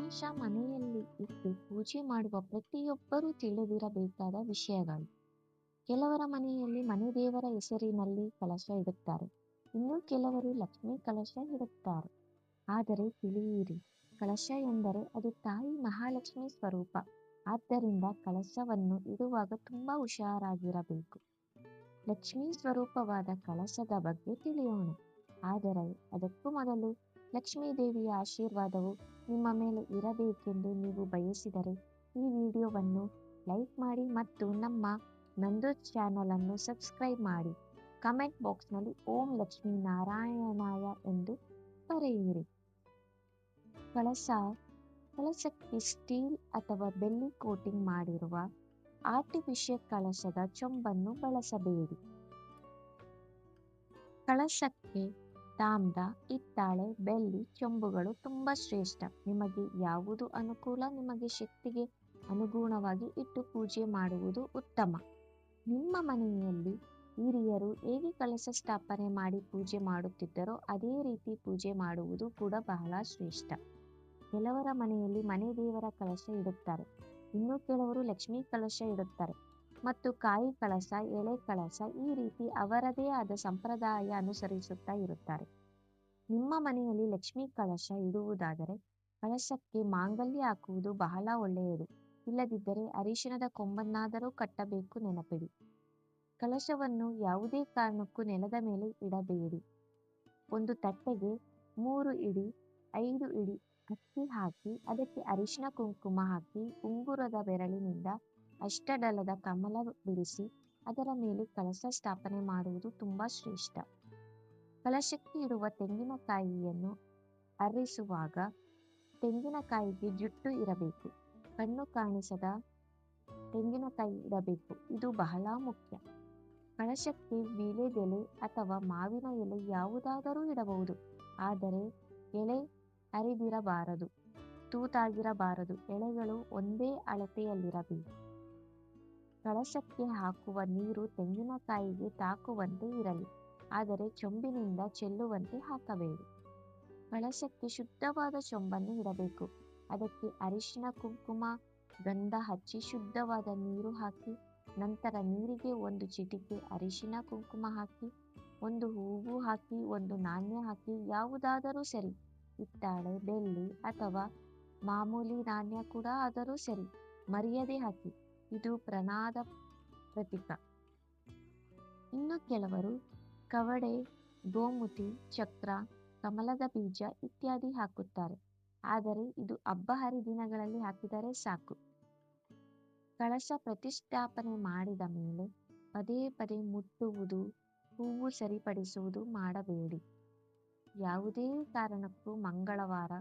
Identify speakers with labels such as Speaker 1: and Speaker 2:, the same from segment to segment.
Speaker 1: ಕಲಶ ಮನೆಯಲ್ಲಿ ಇಟ್ಟು ಪೂಜೆ ಮಾಡುವ ಪ್ರತಿಯೊಬ್ಬರೂ ತಿಳಿದಿರಬೇಕಾದ ವಿಷಯಗಳು. ಕೆಲವರ ಮನೆಯಲ್ಲಿ ಮನೆ ದೇವರ ಹೆಸರಿನಲ್ಲಿ ಕಲಶ ಇಡುತ್ತಾರೆ, ಇನ್ನು ಕೆಲವರು ಲಕ್ಷ್ಮೀ ಕಲಶ ಇಡುತ್ತಾರೆ. ಆದರೆ ತಿಳಿಯಿರಿ, ಕಲಶ ಎಂದರೆ ಅದು ತಾಯಿ ಮಹಾಲಕ್ಷ್ಮಿ ಸ್ವರೂಪ. ಆದ್ದರಿಂದ ಕಲಶವನ್ನು ಇಡುವಾಗ ತುಂಬಾ ಹುಷಾರಾಗಿರಬೇಕು. ಲಕ್ಷ್ಮೀ ಸ್ವರೂಪವಾದ ಕಲಶದ ಬಗ್ಗೆ ತಿಳಿಯೋಣ. ಆದರೆ ಅದಕ್ಕೂ ಮೊದಲು ಲಕ್ಷ್ಮೀ ದೇವಿಯ ಆಶೀರ್ವಾದವು ನಿಮ್ಮ ಮೇಲೆ ಇರಬೇಕೆಂದು ನೀವು ಬಯಸಿದರೆ ಈ ವಿಡಿಯೋವನ್ನು ಲೈಕ್ ಮಾಡಿ ಮತ್ತು ನಮ್ಮ ನಂದು ಚಾನಲ್ ಅನ್ನು ಸಬ್ಸ್ಕ್ರೈಬ್ ಮಾಡಿ. ಕಮೆಂಟ್ ಬಾಕ್ಸ್ನಲ್ಲಿ ಓಂ ಲಕ್ಷ್ಮೀ ನಾರಾಯಣಾಯ ಎಂದು ಬರೆಯಿರಿ. ಕಳಶಕ್ಕೆ ಸ್ಟೀಲ್ ಅಥವಾ ಬೆಳ್ಳಿ ಕೋಟಿಂಗ್ ಮಾಡಿರುವ ಆರ್ಟಿಫಿಷಿಯಲ್ ಕಳಶದ ಚೊಂಬನ್ನು ಬಳಸಬೇಡಿ. ಕಳಶಕ್ಕೆ ತಾಮ್ರ, ಹಿತ್ತಾಳೆ, ಬೆಳ್ಳಿ ಚೊಂಬುಗಳು ತುಂಬಾ ಶ್ರೇಷ್ಠ. ನಿಮಗೆ ಯಾವುದು ಅನುಕೂಲ, ನಿಮಗೆ ಶಕ್ತಿಗೆ ಅನುಗುಣವಾಗಿ ಇಟ್ಟು ಪೂಜೆ ಮಾಡುವುದು ಉತ್ತಮ. ನಿಮ್ಮ ಮನೆಯಲ್ಲಿ ಹಿರಿಯರು ಹೇಗೆ ಕಲಶ ಸ್ಥಾಪನೆ ಮಾಡಿ ಪೂಜೆ ಮಾಡುತ್ತಿದ್ದರೋ ಅದೇ ರೀತಿ ಪೂಜೆ ಮಾಡುವುದು ಕೂಡ ಬಹಳ ಶ್ರೇಷ್ಠ. ಕೆಲವರ ಮನೆಯಲ್ಲಿ ಮನೆ ದೇವರ ಕಲಶ ಇಡುತ್ತಾರೆ, ಇನ್ನು ಕೆಲವರು ಲಕ್ಷ್ಮೀ ಕಲಶ ಇಡುತ್ತಾರೆ ಮತ್ತು ಕಾಯಿ ಕಳಶ, ಎಳೆ ಕಳಶ, ಈ ರೀತಿ ಅವರದೇ ಆದ ಸಂಪ್ರದಾಯ ಅನುಸರಿಸುತ್ತಾ ಇರುತ್ತಾರೆ. ನಿಮ್ಮ ಮನೆಯಲ್ಲಿ ಲಕ್ಷ್ಮೀ ಕಳಶ ಇಡುವುದಾದರೆ ಕಳಶಕ್ಕೆ ಮಾಂಗಲ್ಯ ಹಾಕುವುದು ಬಹಳ ಒಳ್ಳೆಯದು. ಇಲ್ಲದಿದ್ದರೆ ಅರಿಶಿಣದ ಕೊಂಬನ್ನಾದರೂ ಕಟ್ಟಬೇಕು, ನೆನಪಿಡಿ. ಕಲಶವನ್ನು ಯಾವುದೇ ಕಾರಣಕ್ಕೂ ನೆಲದ ಮೇಲೆ ಇಡಬೇಡಿ. ಒಂದು ತಟ್ಟೆಗೆ 3 ಇಡಿ 5 ಇಡಿ ಅಕ್ಕಿ ಹಾಕಿ ಅದಕ್ಕೆ ಅರಿಶಿಣ ಕುಂಕುಮ ಹಾಕಿ ಉಂಗುರದ ಬೆರಳಿನಿಂದ ಅಷ್ಟದಳದ ಕಮಲ ಬಿಡಿಸಿ ಅದರ ಮೇಲೆ ಕಲಶ ಸ್ಥಾಪನೆ ಮಾಡುವುದು ತುಂಬಾ ಶ್ರೇಷ್ಠ. ಕಲಶಕ್ಕೆ ಇಡುವ ತೆಂಗಿನಕಾಯಿಯನ್ನು ಅರಿಸುವಾಗ ತೆಂಗಿನಕಾಯಿಗೆ ಜುಟ್ಟು ಇರಬೇಕು, ಕಣ್ಣು ಕಾಣಿಸದ ತೆಂಗಿನಕಾಯಿ ಇಡಬೇಕು, ಇದು ಬಹಳ ಮುಖ್ಯ. ಕಳಶಕ್ಕೆ ವೀಳ್ಯದೆಲೆ ಅಥವಾ ಮಾವಿನ ಎಲೆ ಯಾವುದಾದರೂ ಇಡಬಹುದು, ಆದರೆ ಎಲೆ ಹರಿದಿರಬಾರದು, ತೂತಾಗಿರಬಾರದು. ಎಲೆಗಳು ಒಂದೇ ಅಳತೆಯಲ್ಲಿರಬೇಕು. ಕಳಶಕ್ಕೆ ಹಾಕುವ ನೀರು ತೆಂಗಿನಕಾಯಿಗೆ ತಾಕುವಂತೆ ಇರಲಿ, ಆದರೆ ಚೊಂಬಿನಿಂದ ಚೆಲ್ಲುವಂತೆ ಹಾಕಬೇಡಿ. ಕಳಶಕ್ಕೆ ಶುದ್ಧವಾದ ಚೊಂಬನ್ನು ಇಡಬೇಕು. ಅದಕ್ಕೆ ಅರಿಶಿಣ ಕುಂಕುಮ ಗಂಧ ಹಚ್ಚಿ ಶುದ್ಧವಾದ ನೀರು ಹಾಕಿ, ನಂತರ ನೀರಿಗೆ 1 ಚಿಟಿಕೆ ಅರಿಶಿಣ ಕುಂಕುಮ ಹಾಕಿ, 1 ಹೂವು ಹಾಕಿ, 1 ನಾಣ್ಯ ಹಾಕಿ, ಯಾವುದಾದರೂ ಸರಿ, ಹಿತ್ತಾಳೆ, ಬೆಳ್ಳಿ ಅಥವಾ ಮಾಮೂಲಿ ನಾಣ್ಯ ಕೂಡ ಆದರೂ ಸರಿ, ಮರ್ಯಾದೆ ಹಾಕಿ, ಇದು ಪ್ರಣಾದ ಪ್ರತೀಕ. ಇನ್ನು ಕೆಲವರು ಕವಡೆ, ಗೋಮುತಿ, ಚಕ್ರ, ಕಮಲದ ಬೀಜ ಇತ್ಯಾದಿ ಹಾಕುತ್ತಾರೆ, ಆದರೆ ಇದು ಹಬ್ಬ ಹರಿದಿನಗಳಲ್ಲಿ ಹಾಕಿದರೆ ಸಾಕು. ಕಳಶ ಪ್ರತಿಷ್ಠಾಪನೆ ಮಾಡಿದ ಮೇಲೆ ಪದೇ ಪದೇ ಮುಟ್ಟುವುದು, ಹೂವು ಸರಿಪಡಿಸುವುದು ಮಾಡಬೇಡಿ. ಯಾವುದೇ ಕಾರಣಕ್ಕೂ ಮಂಗಳವಾರ,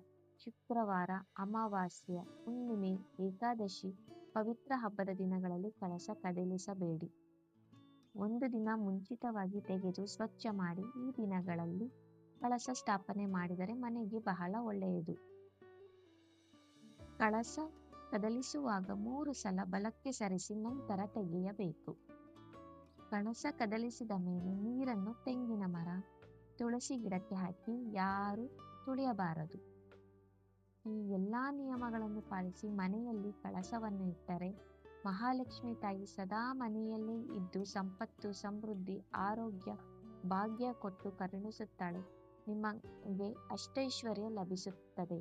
Speaker 1: ಶುಕ್ರವಾರ, ಅಮಾವಾಸ್ಯೆ, ಹುಣ್ಣಿಮೆ, ಏಕಾದಶಿ, ಪವಿತ್ರ ಹಬ್ಬದ ದಿನಗಳಲ್ಲಿ ಕಳಶ ಕದಲಿಸಬೇಡಿ. 1 ದಿನ ಮುಂಚಿತವಾಗಿ ತೆಗೆದು ಸ್ವಚ್ಛ ಮಾಡಿ ಈ ದಿನಗಳಲ್ಲಿ ಕಳಶ ಸ್ಥಾಪನೆ ಮಾಡಿದರೆ ಮನೆಗೆ ಬಹಳ ಒಳ್ಳೆಯದು. ಕಳಶ ಕದಲಿಸುವಾಗ 3 ಸಲ ಬಲಕ್ಕೆ ಸರಿಸಿ ನಂತರ ತೆಗೆಯಬೇಕು. ಕಳಶ ಕದಲಿಸಿದ ಮೇಲೆ ನೀರನ್ನು ತೆಂಗಿನ ಮರ, ತುಳಸಿ ಗಿಡಕ್ಕೆ ಹಾಕಿ ಯಾರು ತುಳಿಯಬಾರದು. ಈ ಎಲ್ಲಾ ನಿಯಮಗಳನ್ನು ಪಾಲಿಸಿ ಮನೆಯಲ್ಲಿ ಕಳಶವನ್ನು ಇಟ್ಟರೆ ಮಹಾಲಕ್ಷ್ಮಿ ತಾಯಿ ಸದಾ ಮನೆಯಲ್ಲೇ ಇದ್ದು ಸಂಪತ್ತು, ಸಮೃದ್ಧಿ, ಆರೋಗ್ಯ, ಭಾಗ್ಯ ಕೊಟ್ಟು ಕರುಣಿಸುತ್ತಾಳೆ. ನಿಮಗೆ ಅಷ್ಟೈಶ್ವರ್ಯ ಲಭಿಸುತ್ತದೆ.